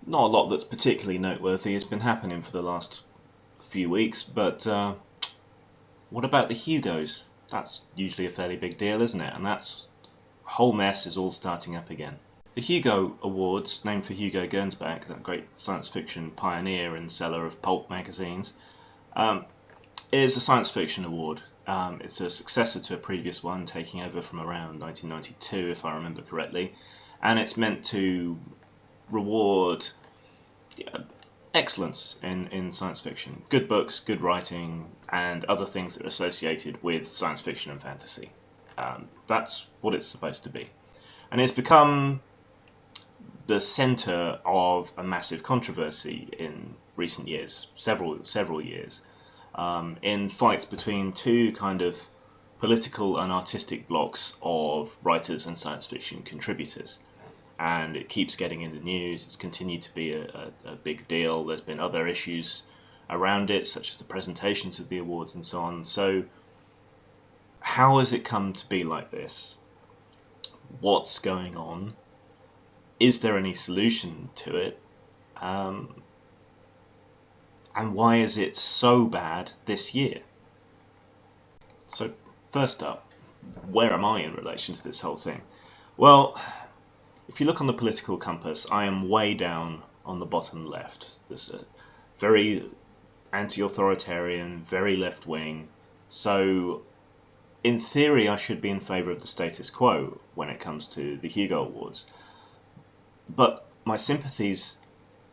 Not a lot that's particularly noteworthy has been happening for the last few weeks, but what about the Hugos? That's usually a fairly big deal, isn't it? And that's whole mess is all starting up again. The Hugo Awards, named for Hugo Gernsback, that great science fiction pioneer and seller of pulp magazines, is a science fiction award. It's a successor to a previous one, taking over from around 1992, if I remember correctly, and it's meant to reward excellence in science fiction. Good books, good writing, and other things that are associated with science fiction and fantasy. That's what it's supposed to be. And it's become the centre of a massive controversy in recent years, several years, in fights between two kind of political and artistic blocks of writers and science fiction contributors. And it keeps getting in the news. It's continued to be a big deal. There's been other issues around it, such as the presentations of the awards and so on. So, how has it come to be like this? What's going on? Is there any solution to it? And why is it so bad this year? So, first up, where am I in relation to this whole thing? Well, if you look on the political compass, I am way down on the bottom left. There's a very anti-authoritarian, very left-wing. So, in theory, I should be in favour of the status quo when it comes to the Hugo Awards. But my sympathies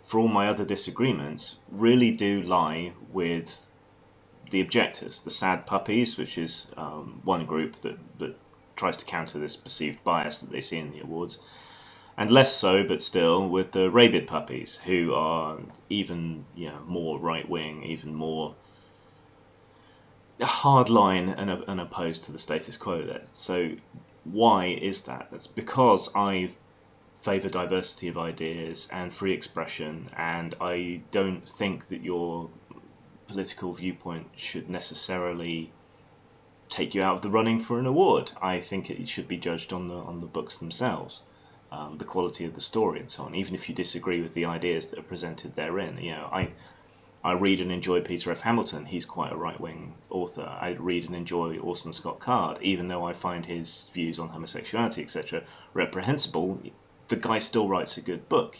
for all my other disagreements really do lie with the objectors, the sad puppies, which is one group that tries to counter this perceived bias that they see in the awards, and less so, but still, with the rabid puppies, who are even more right-wing, even more hardline and opposed to the status quo there. So why is that? That's because I favour diversity of ideas and free expression, and I don't think that your political viewpoint should necessarily take you out of the running for an award. I think it should be judged on the books themselves, the quality of the story and so on, even if you disagree with the ideas that are presented therein. I read and enjoy Peter F. Hamilton. He's quite a right-wing author. I read and enjoy Orson Scott Card, even though I find his views on homosexuality, etc., reprehensible. The guy still writes a good book,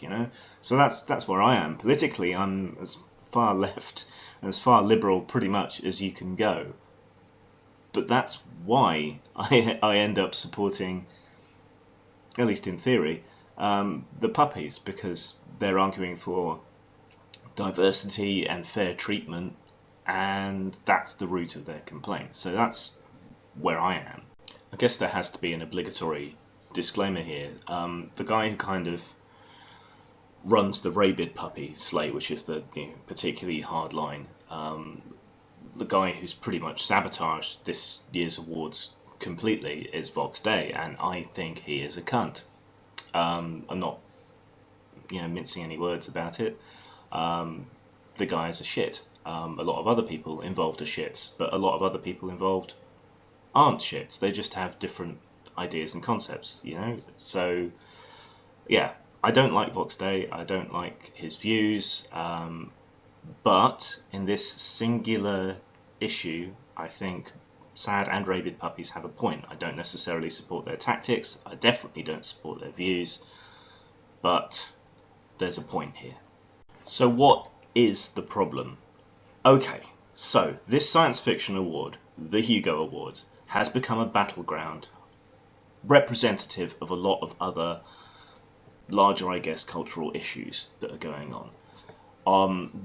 So that's where I am. Politically, I'm as far left and as far liberal pretty much as you can go. But that's why I end up supporting, at least in theory, the puppies, because they're arguing for diversity and fair treatment, and that's the root of their complaint. So that's where I am. I guess there has to be an obligatory disclaimer here. The guy who kind of runs the rabid puppy slate, which is the particularly hard line, the guy who's pretty much sabotaged this year's awards completely is Vox Day, and I think he is a cunt. I'm not mincing any words about it. The guy is a shit. A lot of other people involved are shits, but a lot of other people involved aren't shits. They just have different ideas and concepts, So, yeah, I don't like Vox Day. I don't like his views. But in this singular issue, I think sad and rabid puppies have a point. I don't necessarily support their tactics. I definitely don't support their views. But there's a point here. So what is the problem? Okay, so this science fiction award, the Hugo Awards, has become a battleground representative of a lot of other larger, I guess, cultural issues that are going on.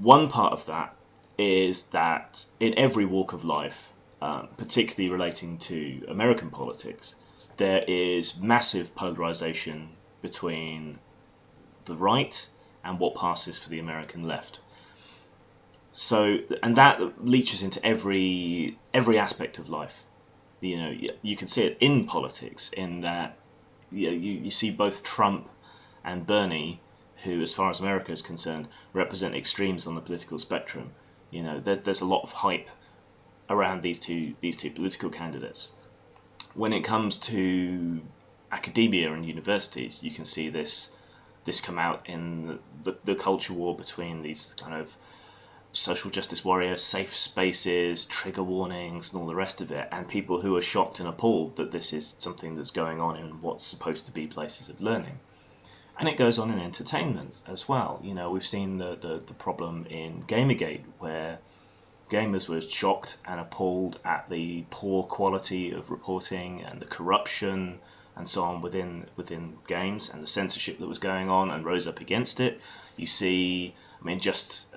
One part of that is that in every walk of life, particularly relating to American politics, there is massive polarization between the right and what passes for the American left. So, and that leaches into every aspect of life. You can see it in politics, in that you see both Trump and Bernie, who, as far as America is concerned, represent extremes on the political spectrum. There's a lot of hype around these two political candidates. When it comes to academia and universities, you can see this this come out in the culture war between these kind of social justice warriors, safe spaces, trigger warnings, and all the rest of it, and people who are shocked and appalled that this is something that's going on in what's supposed to be places of learning. And it goes on in entertainment as well. You know, we've seen the problem in Gamergate, where gamers were shocked and appalled at the poor quality of reporting and the corruption and so on within games, and the censorship that was going on, and rose up against it. You see, I mean, just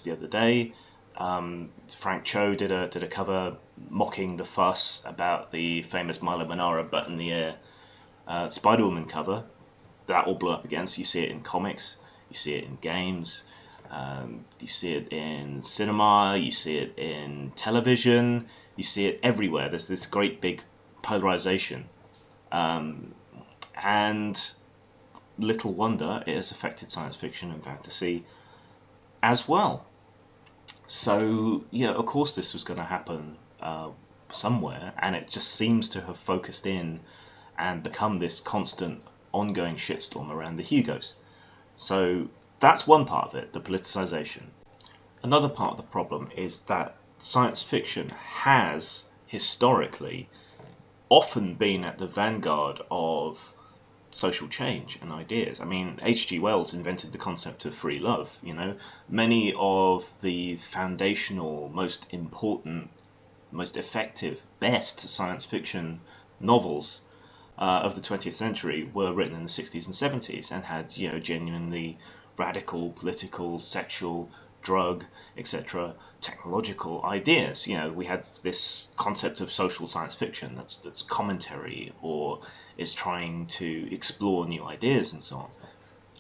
the other day, Frank Cho did a cover mocking the fuss about the famous Milo Manara butt in the air Spider-Woman cover. That all blew up again. So you see it in comics, you see it in games, you see it in cinema, you see it in television, you see it everywhere. There's this great big polarization. And little wonder it has affected science fiction and fantasy as well. So, yeah, of course this was going to happen somewhere, and it just seems to have focused in and become this constant ongoing shitstorm around the Hugos. So that's one part of it, the politicization. Another part of the problem is that science fiction has historically often been at the vanguard of social change and ideas. I mean, H.G. Wells invented the concept of free love, you know. Many of the foundational, most important, most effective, best science fiction novels of the 20th century were written in the 60s and 70s and had, you know, genuinely radical, political, sexual, drug, etc., technological ideas. You know, we had this concept of social science fiction that's commentary or is trying to explore new ideas and so on.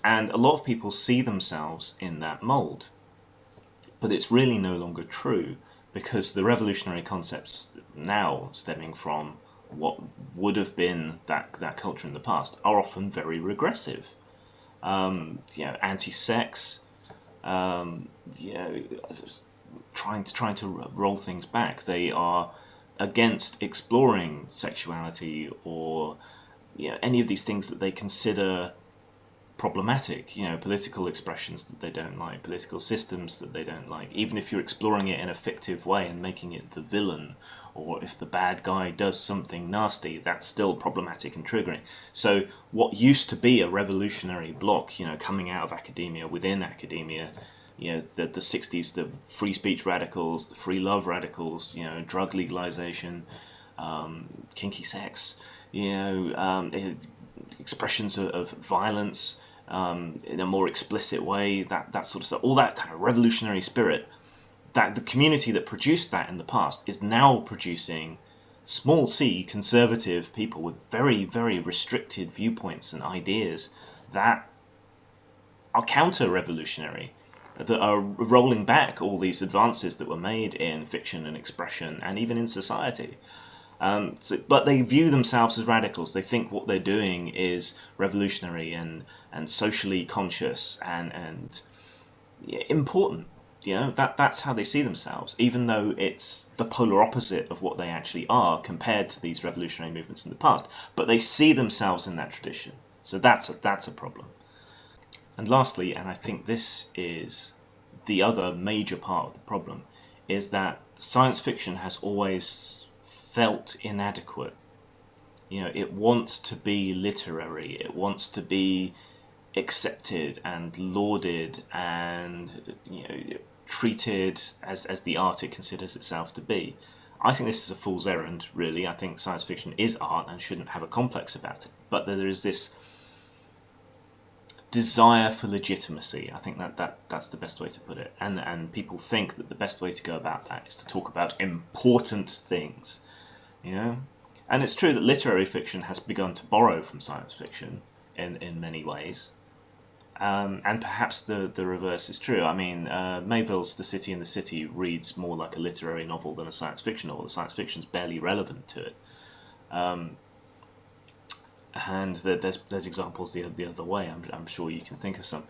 And a lot of people see themselves in that mold. But it's really no longer true, because the revolutionary concepts now stemming from what would have been that culture in the past are often very regressive. You know, anti-sex, you know, trying to roll things back. They are against exploring sexuality or, you know, any of these things that they consider problematic, you know, political expressions that they don't like, political systems that they don't like, even if you're exploring it in a fictive way and making it the villain, or if the bad guy does something nasty, that's still problematic and triggering. So what used to be a revolutionary bloc, you know, coming out of academia, within academia, you know, the 60s, the free speech radicals, the free love radicals, you know, drug legalization, kinky sex, you know, expressions of violence in a more explicit way, that sort of stuff, all that kind of revolutionary spirit, that the community that produced that in the past is now producing small c conservative people with very, very restricted viewpoints and ideas that are counter-revolutionary, that are rolling back all these advances that were made in fiction and expression and even in society. But they view themselves as radicals. They think what they're doing is revolutionary and socially conscious and important. You know, that's how they see themselves, even though it's the polar opposite of what they actually are compared to these revolutionary movements in the past. But they see themselves in that tradition. So that's a problem. And lastly, and I think this is the other major part of the problem, is that science fiction has always felt inadequate. You know, it wants to be literary, it wants to be accepted and lauded and, you know, treated as the art it considers itself to be. I think this is a fool's errand, really. I think science fiction is art and shouldn't have a complex about it. But there is this desire for legitimacy. I think that's the best way to put it. And people think that the best way to go about that is to talk about important things. You know? And it's true that literary fiction has begun to borrow from science fiction in many ways. And perhaps the reverse is true. I mean, Mayville's The City in the City reads more like a literary novel than a science fiction novel. The science fiction's barely relevant to it. And there's examples the other way. I'm sure you can think of some.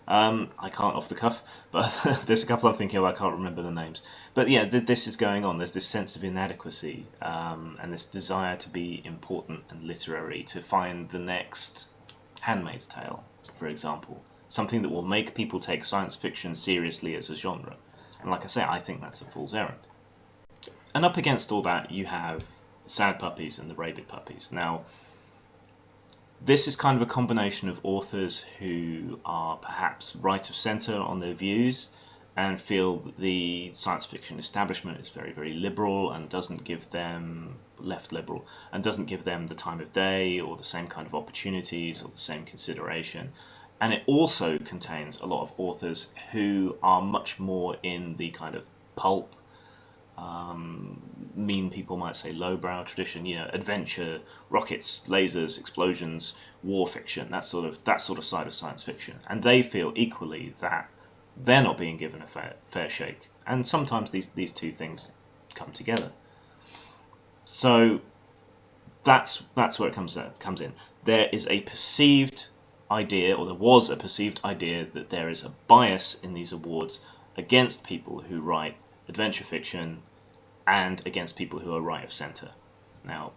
I can't off the cuff, but there's a couple I'm thinking of. I can't remember the names. But yeah, this is going on. There's this sense of inadequacy and this desire to be important and literary, to find the next Handmaid's Tale, for example. Something that will make people take science fiction seriously as a genre. And like I say, I think that's a fool's errand. And up against all that, you have the Sad Puppies and the Rabid Puppies. Now, this is kind of a combination of authors who are perhaps right of centre on their views and feel that the science fiction establishment is very, very liberal and doesn't give them, left liberal, and doesn't give them the time of day or the same kind of opportunities or the same consideration. And it also contains a lot of authors who are much more in the kind of pulp, mean people might say lowbrow tradition, adventure, rockets, lasers, explosions, war fiction, that sort of side of science fiction. And they feel equally that they're not being given a fair shake. And sometimes these two things come together. So that's where it comes in. There is a perceived idea, or there was a perceived idea, that there is a bias in these awards against people who write adventure fiction and against people who are right of centre. Now,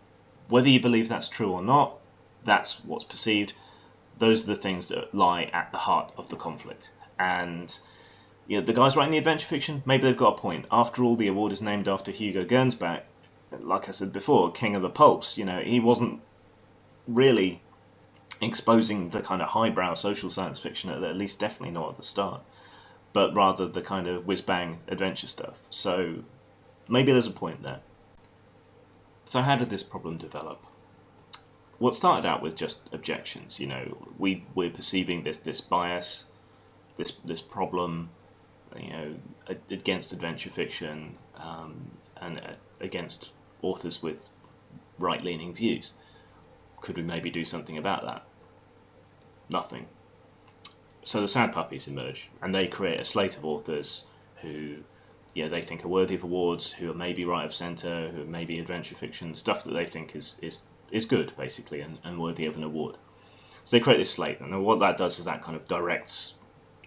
whether you believe that's true or not, that's what's perceived. Those are the things that lie at the heart of the conflict. And the guys writing the adventure fiction, maybe they've got a point. After all, the award is named after Hugo Gernsback. Like I said before, king of the pulps. He wasn't really exposing the kind of highbrow social science fiction, at least definitely not at the start, but rather the kind of whiz-bang adventure stuff. So maybe there's a point there. So how did this problem develop? Well, it started out with just objections. We're perceiving this bias, this problem, against adventure fiction, and against authors with right-leaning views. Could we maybe do something about that? Nothing. So the Sad Puppies emerge, and they create a slate of authors who, they think are worthy of awards, who are maybe right of centre, who are maybe adventure fiction, stuff that they think is good, basically, and worthy of an award. So they create this slate, and what that does is that kind of directs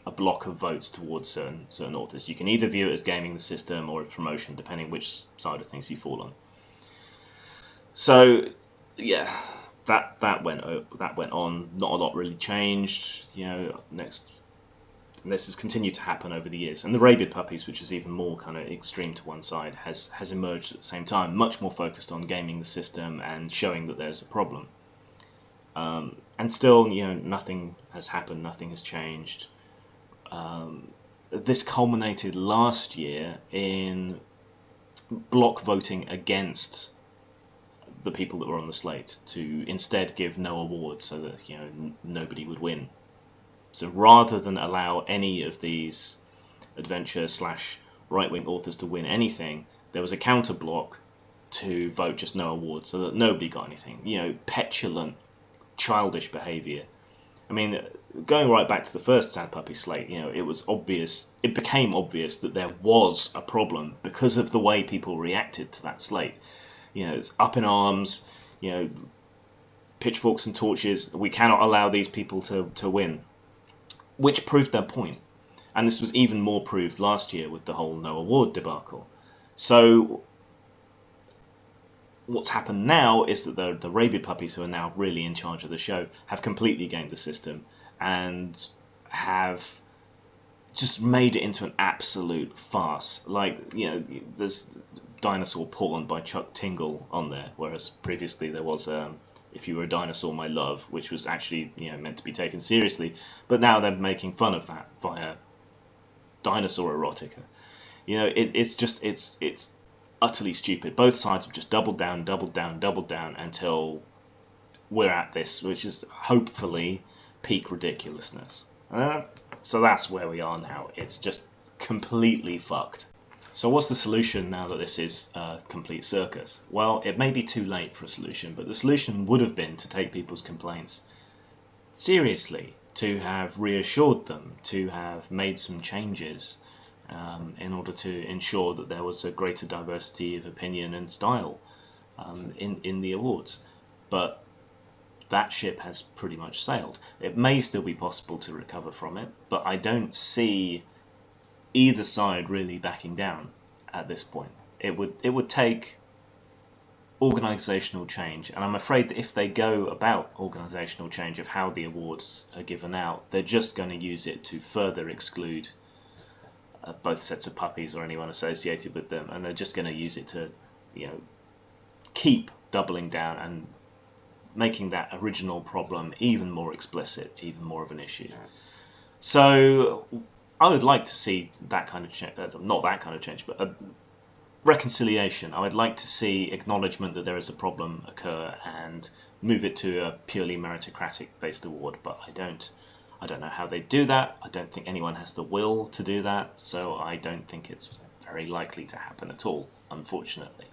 a block of votes towards certain authors. You can either view it as gaming the system or as promotion, depending which side of things you fall on. So, that went on. Not a lot really changed. This has continued to happen over the years. And the Rabid Puppies, which is even more kind of extreme to one side, has emerged at the same time, much more focused on gaming the system and showing that there's a problem. And still, nothing has happened, nothing has changed. This culminated last year in block voting against the people that were on the slate to instead give no awards so that nobody would win. So rather than allow any of these adventure / right-wing authors to win anything, there was a counter block to vote just no awards so that nobody got anything. Petulant, childish behaviour. I mean, going right back to the first Sad Puppy slate, it became obvious that there was a problem because of the way people reacted to that slate. It's up in arms, pitchforks and torches. We cannot allow these people to win, which proved their point. And this was even more proved last year with the whole no award debacle. So what's happened now is that the Rabid Puppies, who are now really in charge of the show, have completely gamed the system and have just made it into an absolute farce. There's dinosaur porn by Chuck Tingle on there, whereas previously there was If You Were a Dinosaur, My Love, which was actually meant to be taken seriously, but now they're making fun of that via dinosaur erotica. It's utterly stupid. Both sides have just doubled down until we're at this, which is hopefully peak ridiculousness. So that's where we are now. It's just completely fucked. So what's the solution now that this is a complete circus? Well, it may be too late for a solution, but the solution would have been to take people's complaints seriously, to have reassured them, to have made some changes in order to ensure that there was a greater diversity of opinion and style in the awards. But that ship has pretty much sailed. It may still be possible to recover from it, but I don't see either side really backing down at this point. It would take organisational change, and I'm afraid that if they go about organisational change of how the awards are given out, they're just going to use it to further exclude both sets of puppies or anyone associated with them, and they're just going to use it to, keep doubling down and making that original problem even more explicit, even more of an issue. So I would like to see that kind of change, not that kind of change, but a reconciliation. I would like to see acknowledgement that there is a problem occur and move it to a purely meritocratic based award, but I don't know how they do that. I don't think anyone has the will to do that, so I don't think it's very likely to happen at all, unfortunately.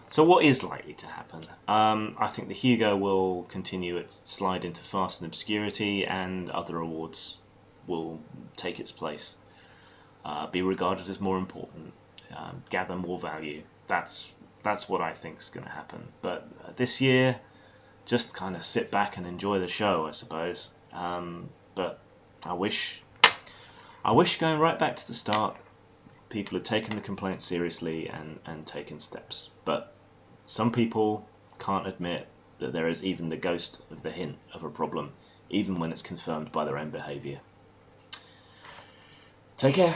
So what is likely to happen? I think the Hugo will continue its slide into farce and obscurity, and other awards will take its place, be regarded as more important, gather more value. That's what I think is going to happen. But this year, just kind of sit back and enjoy the show, I suppose. But I wish going right back to the start, people had taken the complaints seriously and taken steps. But some people can't admit that there is even the ghost of the hint of a problem, even when it's confirmed by their own behaviour. Take care.